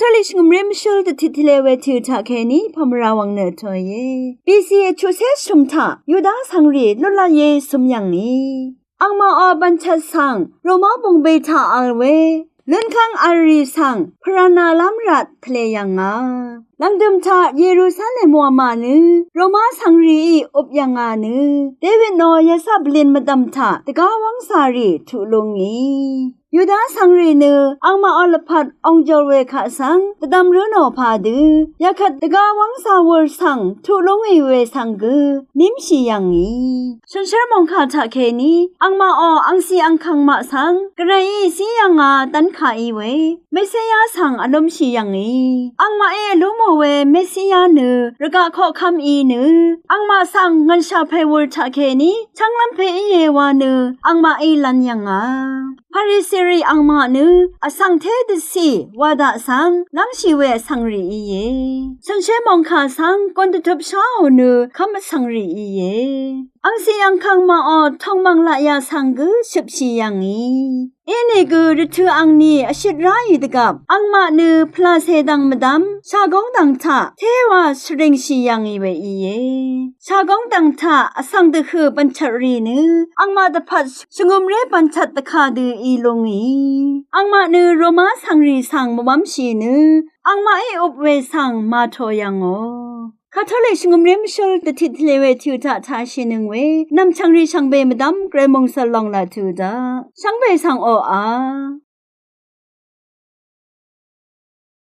ทอลิชงมเรมชูตติทเลเวทิวทาเคนีพมราวังเนทอยเยปีซีเอชูเซชุมทายูดาสังรีลลาเยสมยังนีอังมาอบัญชัดสังโรมาบงเบทาอัลเวเลื่อนข้างอารีสังพรานาลัมรัดทะเลยังงาลังเดิมทาเยรูซาเล็มวามานึโรมาสังรีอบยังงานึเดวิดนอยาซาบลินมาดัมทาตะกาวังสารีทุลงงียูดาสังรีเนอังมาอลพัดองจอเวคะสังตะดำรุโนพาดือยาคัดตะกาวังสาวรสังทุลงเวสังกนิมชียังงีฉันเชื่อมองขาทะเคนีอังมาออังซีอังคังมาสังกระอีซียังงาตันขาอีเวเมเซียสังอารมณ์ชียังงีอังมาลุโมเวเมเซียเนระกะขอคำอีเนอังมาสังเงินชาเพวรทะเคนีช่างลำเพเยวาเนอังมาลันยังงาพาริสิริอังมานึอสังเทดสีวาดาสังลังชีเวสังรีเยฉันเชมองคาสังกอนตุทบชาวนึคำสังรีเยอังสีอังคังมาออทองมังละยาสังกุชิบชียังงีเอเนกุรทุอังนีอชิดไรตกับอังมานึพลาเซดังมดัมชากงดังทะเทวาสริงชียังอีเวอีเยชากงดังทะอสังตะคือปัญชรีนึอังมาตะพัดชงมเรปัญชัตตะคาดืออีลงอีอังมานึโรมาสังรีสังมวัมชีนึอังมาอบเวสังมาโทยังโอคาทอลิชงมเรมชลตติทเลเวทิวทาทาชินึงเวนำชังรีชังเบมดัมเกรมงสลองลาทูดาชังเบสังโออา